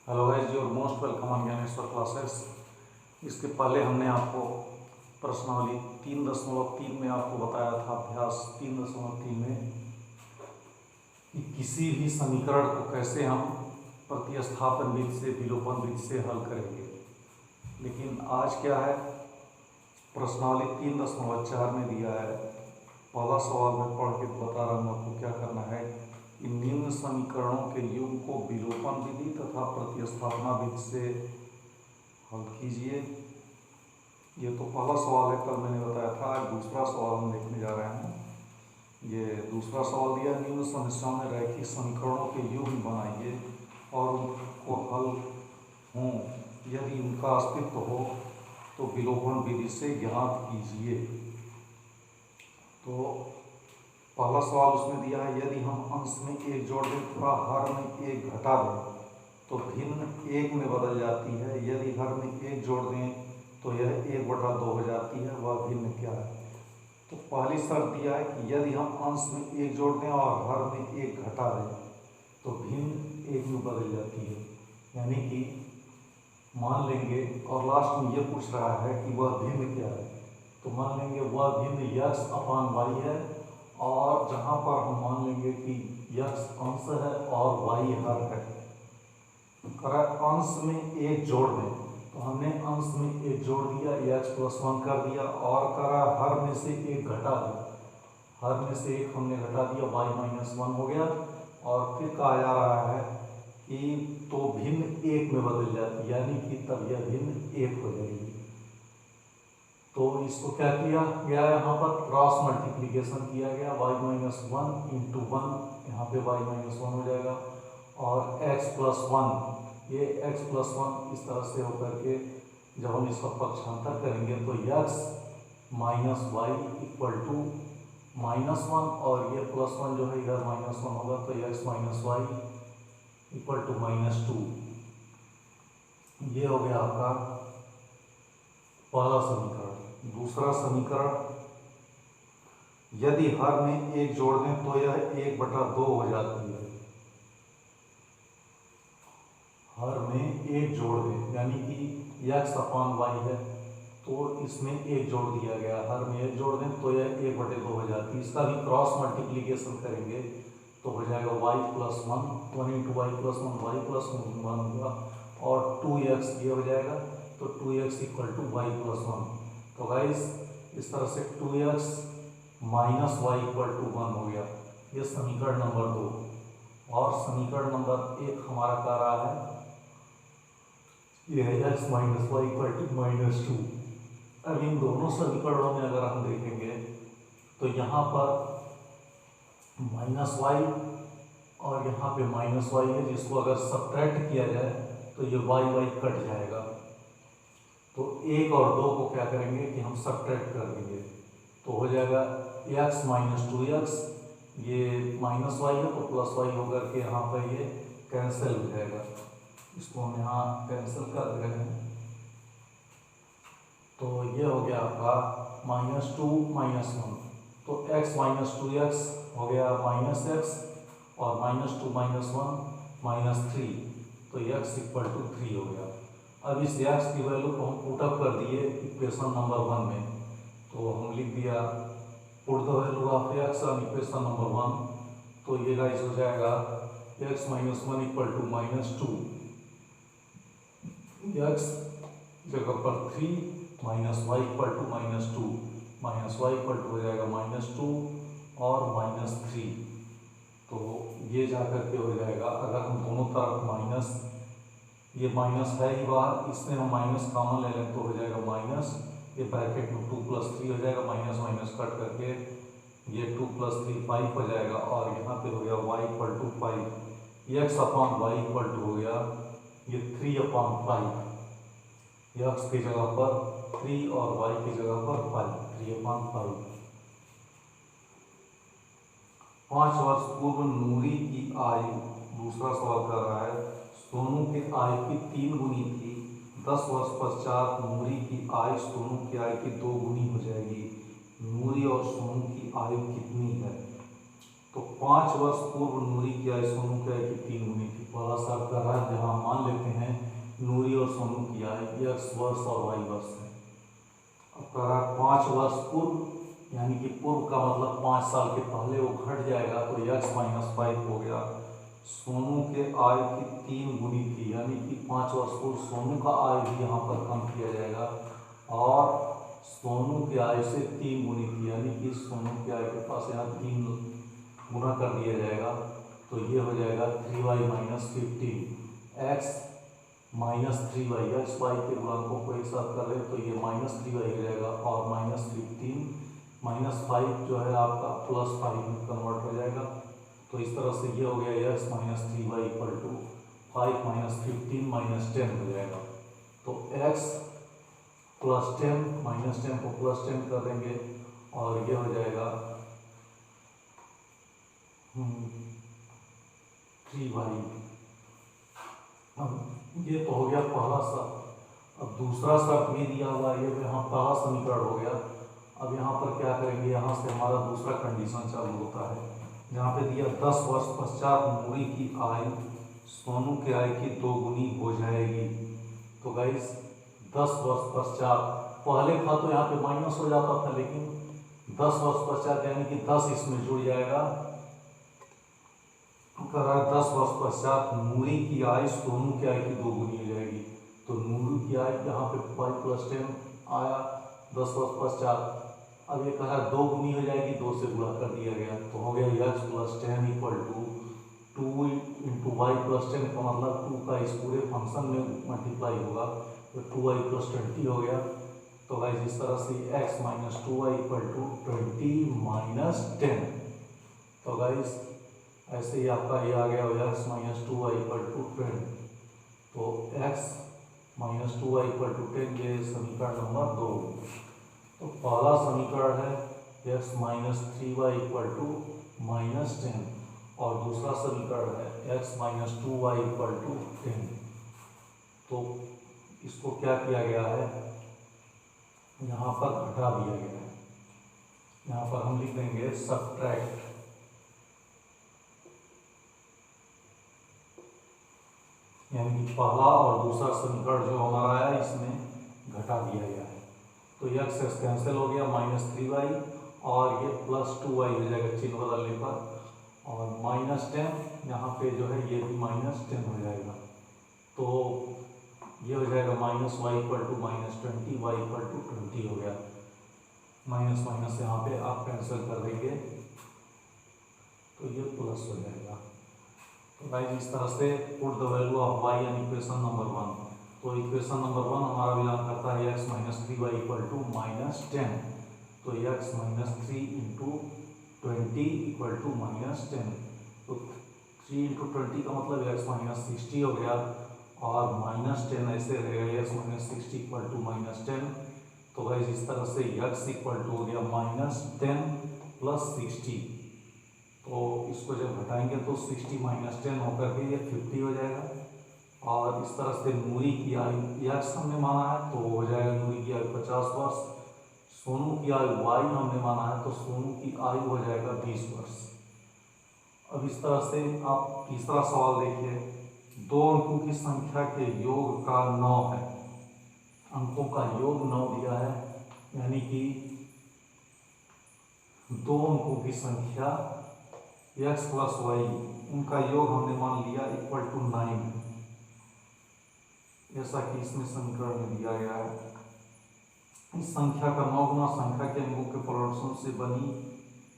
Hello guys, your most welcome on Dnyaneshwar classes. इसके पहले हमने आपको प्रश्नावली 3.3 में आपको बताया था, अभ्यास 3.3 में, कि किसी भी समीकरण को कैसे हम प्रतिस्थापन विधि से, विलोपन विधि से हल करेंगे। लेकिन आज क्या है, प्रश्नावली 3.4 में दिया है। पहला सवाल मैं पढ़ के बता रहा हूँ आपको क्या करना है। इन निम्न समीकरणों के योग को विलोपन विधि तथा प्रतिस्थापना विधि से हल कीजिए। ये तो पहला सवाल है, कल मैंने बताया था। आज दूसरा सवाल हम देखने जा रहे हैं। ये दूसरा सवाल दिया, निम्न समस्या में रैखिक समीकरणों के योग बनाइए और उनको हल हों, यदि उनका अस्तित्व हो तो विलोपन विधि से ज्ञात कीजिए। तो पहला सवाल उसमें दिया है, यदि हम अंश में एक जोड़ दें तथा हर में एक घटा दें तो भिन्न एक में बदल जाती है। यदि हर में एक जोड़ दें तो यह 1/2 हो जाती है, वह भिन्न क्या है। तो पहली शर्त दिया है कि यदि हम अंश में एक जोड़ दें और हर में एक घटा दें तो भिन्न एक में बदल जाती है। यानी कि मान लेंगे, और लास्ट में ये पूछ रहा है कि वह भिन्न क्या है, तो मान लेंगे वह भिन्न x/y है। और जहाँ पर हम मान लेंगे कि x अंश है और y हर है, करा अंश में एक जोड़ दें तो हमने अंश में एक जोड़ दिया, x+1 कर दिया, और करा हर में से एक घटा दिया, हर में से एक हमने घटा दिया, y-1 हो गया। और फिर कहा जा रहा है कि तो भिन्न एक में बदल जाती, यानी कि तब यह भिन्न एक हो जाएगी। तो इसको क्या किया गया, यहाँ पर क्रॉस मल्टीप्लिकेशन किया गया, y-1 इंटू 1, यहाँ पे y-1 हो जाएगा, और x+1, ये x+1 इस तरह से होकर के जब हम इसका पक्षांतर करेंगे तो x minus y equal to -1, और ये +1 जो है इधर -1 होगा, तो x minus y equal to -2। ये हो गया आपका पहला समीकरण। दूसरा समीकरण, यदि हर में एक जोड़ दें तो यह 1/2 हो जाती है। हर में एक जोड़ दें यानी कि x/y है, तो इसमें एक जोड़ दिया गया, हर में एक जोड़ दें तो यह 1/2 हो जाती है। इसका भी क्रॉस मल्टीप्लिकेशन करेंगे तो हो जाएगा y+1, 1 इंटू y+1 y+1 होगा, और 2x ये हो जाएगा, तो 2x इक्वल टू y+1। तो गाइस इस तरह से 2x minus y equal to 1 हो गया। ये समीकरण नंबर 2। और समीकरण नंबर 1 हमारा कह रहा है, ये है x minus y equal to -2। अब इन दोनों समीकरणों में अगर हम देखेंगे तो यहाँ पर -y और यहाँ पे -y है, जिसको अगर सब्ट्रैक्ट किया जाए तो ये y कट जाएगा। तो 1 और 2 को क्या करेंगे कि हम सब्ट्रैक्ट कर देंगे, तो हो जाएगा x माइनस 2x, ये -y है तो +y होकर के यहाँ पर ये कैंसिल हो जाएगा। इसको हम यहाँ कैंसिल कर दे रहे हैं, तो ये हो गया आपका -2 -1, तो x माइनस 2x हो गया -x, और -2 -1 -3, तो x इक्वल टू 3 हो गया। अब इस x की वैल्यू को हम पुटअप कर दिए इक्वेशन नंबर 1 में, तो हम लिख दिया put the value of x on equation number 1। तो ये गाइस हो जाएगा x minus 1 equal to -2, x जगह पर 3 minus y equal to -2, minus y equal to हो जाएगा -2 और -3। तो ये जाकर के हो जाएगा, अगर हम दोनों तरफ माइनस, ये माइनस है ही बाहर, इसमें हम माइनस कॉमन ले लें तो हो जाएगा माइनस, ये ब्रैकेट में 2 + 3 हो जाएगा, माइनस माइनस कट करके ये 2 + 3 5 हो जाएगा, और यहाँ पे हो गया y equal to 5, x/y equal to हो गया ये 3/5, x की जगह पर 3 और y की जगह पर 5, 3/5। 5 वर्ष पूर्व नूरी की आयु, दूसरा सवाल कर रहा है, सोनू की आयु की 3 गुनी थी, 10 वर्ष पश्चात नूरी की आयु सोनू की आयु की 2 गुनी हो जाएगी। नूरी और सोनू की आयु कितनी है। तो 5 वर्ष पूर्व नूरी की आयु सोनू की आयु की 3 गुनी थी। पहला शर्त कर रहा है जहाँ मान लेते हैं नूरी और सोनू की आयु x वर्ष और y वर्ष है। अब कह रहा है 5 वर्ष पूर्व, यानी कि पूर्व का मतलब 5 साल के पहले वो घट जाएगा तो x माइनस 5 हो गया। सोनू के आयु की 3 गुनी थी, यानी कि 5 वर्ष पूर्व सोनू का आयु भी यहाँ पर कम किया जाएगा और सोनू की आयु से 3 गुनी थी, यानी कि सोनू की आयु के पास यहाँ 3 गुना कर दिया जाएगा। तो ये हो जाएगा 3y minus 15 x minus 3y, x y के गुणांकों को एक साथ कर रहे तो ये माइनस 3y हो जाएगा और माइनस 15 माइनस 5 जो है आपका प्लस 5 में कन्वर्ट हो जाएगा। तो इस तरह से ये हो गया x minus 3y equal to 5 minus 15 minus 10 हो जाएगा। तो x प्लस 10 माइनस 10 को प्लस 10 कर देंगे और ये हो जाएगा 3y। अब ये तो हो गया पहला शर्त। अब दूसरा शर्त भी दिया हुआ है, ये यहाँ पहला समीकरण हो गया। अब यहाँ पर क्या करेंगे, यहाँ से हमारा दूसरा कंडीशन चालू होता है। यहाँ पे दिया 10 वर्ष पश्चात नूरी की आयु सोनू के आयु की 2 गुनी हो जाएगी। तो गाइस 10 वर्ष पश्चात, पहले था तो यहाँ पे माइनस हो जाता था, लेकिन 10 वर्ष पश्चात यानी कि 10 इसमें जुड़ जाएगा। कह रहा है 10 वर्ष पश्चात नूरी की आयु सोनू की आयु की 2 गुनी हो जाएगी। तो नूरी की आयु यहाँ पे 5 प्लस 10 आया 10 वर्ष पश्चात। अब ये कहा 2 गुनी हो जाएगी, 2 से गुणा कर दिया गया तो हो गया x plus 10 equal to 2 into y plus 10 का मतलब 2 का इस पूरे फंक्शन में मल्टीप्लाई होगा तो 2y प्लस 20 हो गया। तो गाइस इस तरह से x minus 2y equal to 20 minus 10। तो गाइस ऐसे ही आपका ये आ गया x minus 2y equal to 10। तो x minus 2y equal to 10 ये समीकरण नंबर 2। तो पहला समीकरण है x minus 3y equal to minus 10 और दूसरा समीकरण है x minus 2y equal to 10। तो इसको क्या किया गया है, यहाँ पर घटा दिया गया है। यहाँ पर हम लिख देंगे सबट्रैक्ट, यानी कि पहला और दूसरा समीकरण जो हमारा आया इसमें घटा दिया गया है। तो x कैंसिल हो गया माइनस 3y और ये प्लस 2y हो जाएगा चिन्ह बदलने पर और माइनस 10 यहाँ पे जो है ये भी माइनस 10 हो जाएगा। तो ये हो जाएगा minus y equal to minus 20, y equal to 20 हो गया। माइनस माइनस यहाँ पे आप कैंसिल कर देंगे तो ये प्लस हो जाएगा। तो गाइस इस तरह से put the value of y in equation number 1। तो इक्वेशन नंबर 1 हमारा बिलोंग करता है x minus 3y equal to minus 10। तो x minus 3 into 20 equal to minus 10। तो 3 इंटू 20 का मतलब x माइनस 60 हो गया और माइनस 10 ऐसे रहेगा x minus 60 equal to minus 10। तो गाइस इस तरह से x इक्वल टू हो गया माइनस 10 प्लस 60। तो इसको जब घटाएंगे तो 60 माइनस 10 होकर के ये 50 हो जाएगा। और इस तरह से नूरी की आयु x हमने माना है तो हो जाएगा नूरी की आयु 50 वर्ष। सोनू की आयु y हमने माना है तो सोनू की आयु हो जाएगा 20 वर्ष। अब इस तरह से आप तीसरा सवाल देखिए, 2 अंकों की संख्या के योग का 9 है। अंकों का योग 9 दिया है, यानी कि 2 अंकों की संख्या x प्लस y उनका योग हमने मान लिया इक्वल टू 9, जैसा कि इसमें समीकरण में दिया गया है। इस संख्या का 9 गुना संख्या के अंकों के प्रोडक्शन से बनी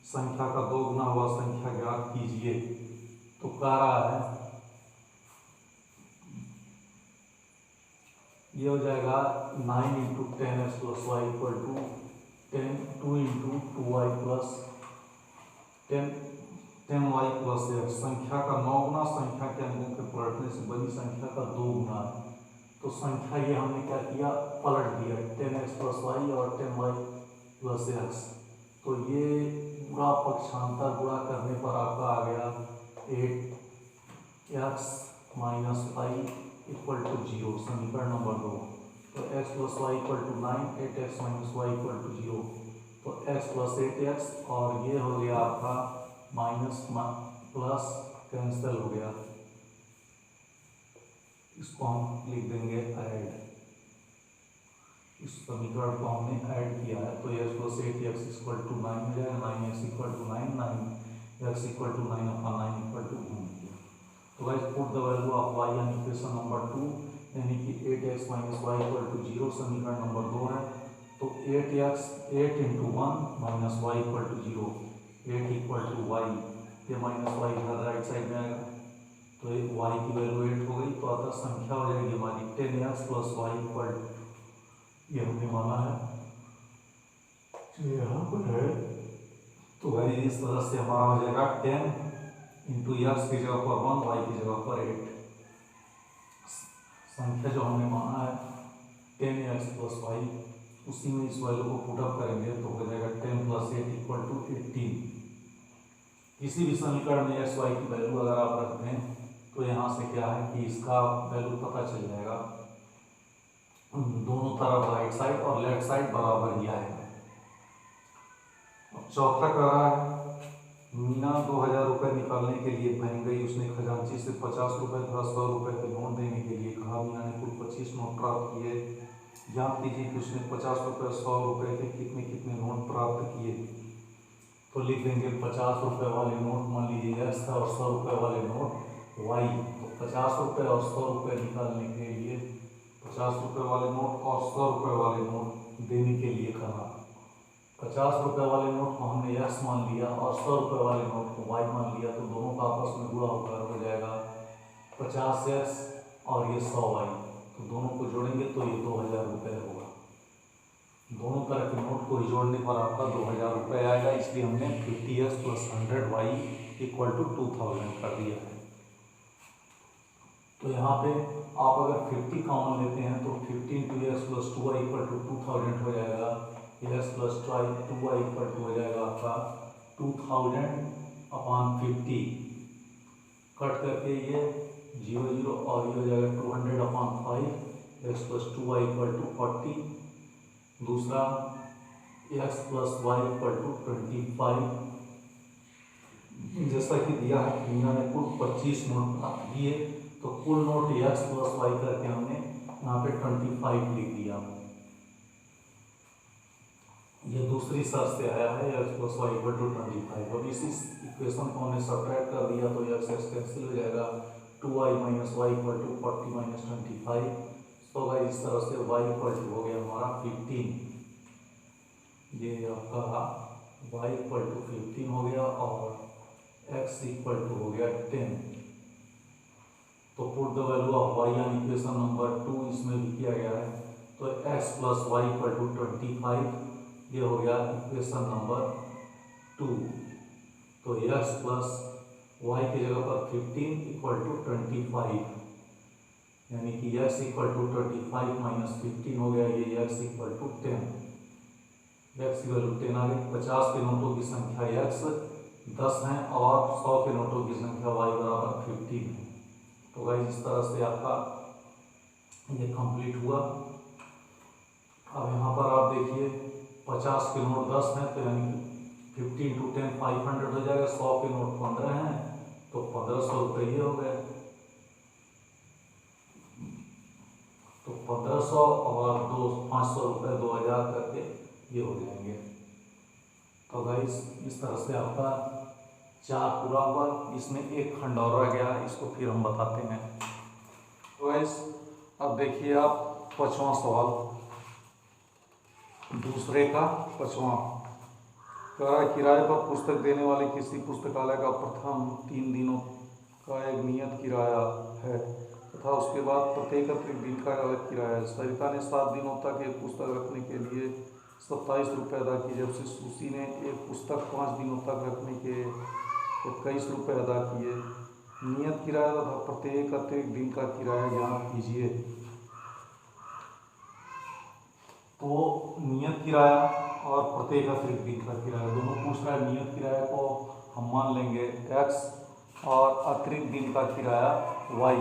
संख्या का 2 गुना हुआ संख्या ज्ञात कीजिए। तो कह रहा है ये हो जाएगा 9 into 10x plus y equal to 2 into 2y plus 10y plus x। संख्या का 9 गुना संख्या के अंकों के पलटने से बनी संख्या का 2 गुना है। तो संख्या ये हमने क्या किया, पलट दिया 10x प्लस वाई और 10y प्लस x। तो ये पूरा पक्षांतर गुणा करने पर आपका आ गया 8x minus y equal to 0, समीकरण नंबर 2। तो x plus y equal to 9, 8x minus y equal to 0। तो x प्लस 8x और ये हो गया आपका माइनस प्लस कैंसिल हो गया, इसको हम लिख देंगे ऐड। इस समीकरण को हमने ऐड किया है तो x plus 8x equal to 9 हो जाएगा, 9x equal to 9, 9x equal to 9 upon 9 equal to 1। तो guys put the value of y यानी इक्वेशन नंबर 2 यानी कि 8x minus y equal to 0 समीकरण नंबर 2 है। तो 8 into 1 minus y equal to 0, 8 equal to y, ये minus y इधर right side में आएगा तो एक y की वैल्यू 8 हो गई। तो अतः संख्या हो जाएगी हमारी 10x प्लस वाई इक्वल, ये हमने माना है यहाँ पर है। तो भाई इस तरह से हमारा हो जाएगा 10 इंटू एक्स की जगह पर 1, वाई की जगह पर 8। संख्या जो हमने माना है 10x प्लस वाई, उसी में इस वैल्यू को पुटअप करेंगे तो हो जाएगा 10 प्लस 8 इक्वल टू 18। किसी भी समीकरण में एक्स वाई की वैल्यू अगर आप रखते हैं तो यहाँ से क्या है कि इसका वैल्यू पता चल जाएगा, दोनों तरफ राइट साइड और लेफ्ट साइड बराबर ही आएगा। अब चौथा कह रहा है मीना 2000 रुपये निकालने के लिए बहन गई, उसने खजांची से 50 रुपये तथा 100 रुपये के नोट देने के लिए कहा। मीना ने कुल 25 नोट प्राप्त किए, ज्ञात कीजिए कि उसने 50 रुपये 100 रुपये के कितने कितने नोट प्राप्त किए। तो लिख देंगे 50 रुपये वाले नोट मान लीजिए एक्स था और 100 रुपये वाले नोट वाई। तो 50 रुपये और 100 रुपये निकालने के लिए 50 रुपये वाले नोट और 100 रुपये वाले नोट देने के लिए कहा। 50 रुपये वाले नोट को हमने एक्स मान लिया और 100 रुपये वाले नोट को वाई मान लिया, तो दोनों का आपस में गुणा होकर हो जाएगा 50x और ये 100 वाई। तो दोनों को जोड़ेंगे तो ये 2000 रुपये होगा। दोनों तरह के नोट को ही जोड़ने पर आपका 2000 रुपये आएगा, इसलिए हमने 50x plus 100 Y equal to 2000 कर दिया है। तो यहाँ पे आप अगर 50 कॉमन लेते हैं तो 50 into x plus 2y equal to 2000 हो जाएगा। X plus 2y equal to हो जाएगा आपका 2000 अपॉन 50, कट करके ये 0 0 और ये हो जाएगा 200 upon 5, x plus 2y equal to 40। दूसरा x plus y equal to 25। जैसा कि दिया है मीना ने कुल 25 नोट प्राप्त किए, तो कुल नोट एक्स प्लस वाई करके हमने यहाँ पे 25 लिख दिया। ये दूसरी शर्त से आया है x plus y equal to 25। अब इसी इक्वेशन को हमने सब्ट्रैक्ट कर दिया तो एक्स एक्स कैंसिल हो जाएगा, 2y minus y equal to 40 minus 25। तो भाई इस तरह से y इक्वल टू हो गया हमारा 15। ये आपका y इक्वल टू 15 हो गया और x इक्वल टू हो गया 10। तो put the value of y यानी इक्वेशन नंबर 2 इसमें भी किया गया है। तो x plus y equal to 25, ये हो गया इक्वेशन नंबर 2। तो x प्लस वाई की जगह पर 15 इक्वल टू 25, यानी कि x इक्वल टू 25 माइनस 15 हो गया, ये x इक्वल टू 10। x की वैल्यू 10 आ गई। 50 के नोटों की संख्या x 10 है और 100 के नोटों की संख्या y बराबर 15 है। तो भाई इस तरह से आपका ये कंप्लीट हुआ। अब यहाँ पर आप देखिए 50 के नोट 10 हैं तो यानी 50 इंटू 10 500 हो जाएगा। 100 के नोट 15 हैं तो 1500 रुपये ये हो गए। तो 1500 और 500 रुपये 2000 करके ये हो जाएंगे। तो गाइस इस तरह से आपका 4 पूरा हुआ। इसमें एक खंड और रह गया, इसको फिर हम बताते हैं। तो गाइस अब देखिए आप 5वां सवाल, दूसरे का 5वां कह रहा है किराए पर पुस्तक देने वाले किसी पुस्तकालय का प्रथम 3 दिनों का एक नियत किराया है तथा उसके बाद प्रत्येक अतिरिक्त दिन का अलग किराया है। सरिता ने 7 दिनों तक एक पुस्तक रखने के लिए 27 रुपये अदा किए, जबकि सुशी ने एक पुस्तक 5 दिनों तक रखने के 21 रुपये अदा किए। नियत किराया तथा प्रत्येक अतिरिक्त दिन का किराया ज्ञात कीजिए। तो नियत किराया और प्रत्येक अतिरिक्त दिन का किराया दोनों पूछ रहा है। नियत किराया को हम मान लेंगे x और अतिरिक्त दिन का किराया y।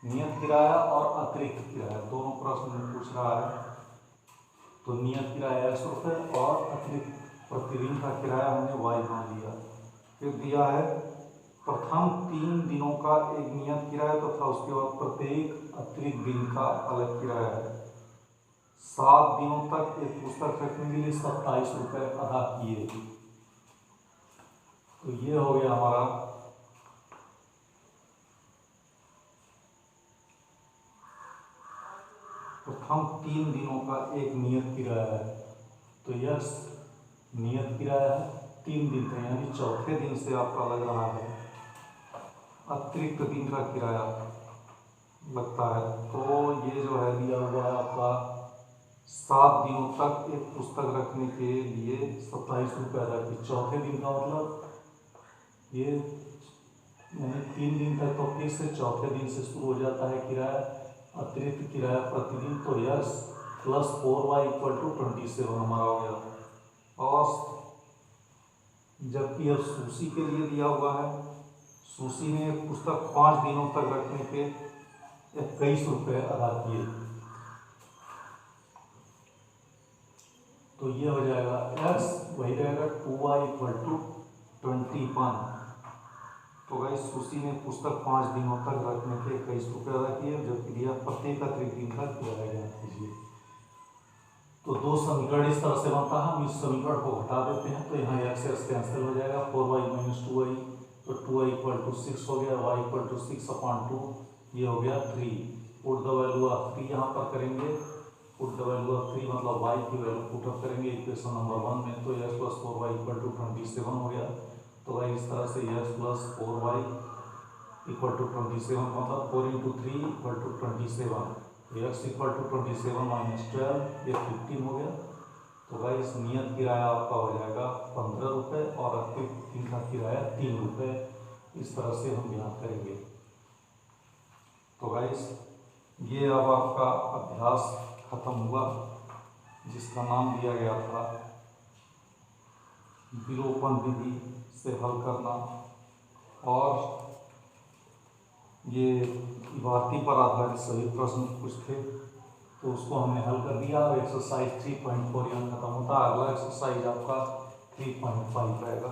नियत किराया और अतिरिक्त किराया दोनों प्रश्न में पूछ रहा है। तो नियत किराया 100 रुपये और अतिरिक्त प्रतिदिन का किराया हमने y मान लिया। फिर दिया है प्रथम 3 दिनों का एक नियत किराया तथा उसके बाद प्रत्येक अतिरिक्त दिन का अलग किराया है। 7 दिनों तक एक पुस्तक रखने के लिए 27 रुपये अदा किए। तो ये हो गया हमारा प्रथम 3 दिनों का एक नियत किराया है। तो यह नियत किराया है 3 दिन का, यानी चौथे दिन से आपका लग रहा है अतिरिक्त दिन का किराया लगता है। तो ये जो है दिया हुआ है आपका 7 दिनों तक एक पुस्तक रखने के लिए 27 रुपये अदा किए। चौथे दिन का मतलब ये यानी 3 दिन तक, तो फिर से चौथे दिन से शुरू हो जाता है किराया, अतिरिक्त किराया प्रतिदिन। तो यस प्लस 4y = 27 हमारा हो गया। और जबकि यह सूसी के लिए दिया हुआ है, सूसी ने पुस्तक 5 दिनों तक रखने के 21 रुपये अदा किए। तो ये हो जाएगा x वही रहेगा 2y = 21। तो भाई सूसी ने पुस्तक 5 दिनों तक रखने के 21 रुपये अदा किए, जबकि दिया प्रत्येक अतिरिक्त दिन का किराया ज्ञात कीजिए। तो दो समीकरण इस तरह से बनता है। हम इस समीकरण को घटा देते हैं, तो यहाँ x कैंसिल हो जाएगा, 4y - 2y, तो 2y = 6 हो गया, y = 6/2, ये हो गया 3। पुट द वैल्यू ऑफ 3 यहाँ पर करेंगे। पुट द वैल्यू ऑफ 3 मतलब y की वैल्यू पुटअप करेंगे इक्वेशन नंबर 1 में, तो x + 4y = 27 हो गया। तो भाई इस तरह से x + 4y = 27 मतलब 4 × 3 = 27, x = 27 - 12, ये 15 हो गया। तो भाई इस नियत किराया आपका हो जाएगा 15 रुपये और अतिरिक्त दिन का किराया 3 रुपये। इस तरह से हम यहाँ करेंगे। तो भाई ये अब आपका अभ्यास खत्म हुआ, जिसका नाम दिया गया था विलोपन विधि से हल करना। और ये इबारती पर आधारित सभी प्रश्न कुछ थे, तो उसको हमने हल कर दिया। और एक्सरसाइज 3.4 यहाँ खत्म होता है। अगला एक्सरसाइज आपका 3.5 रहेगा।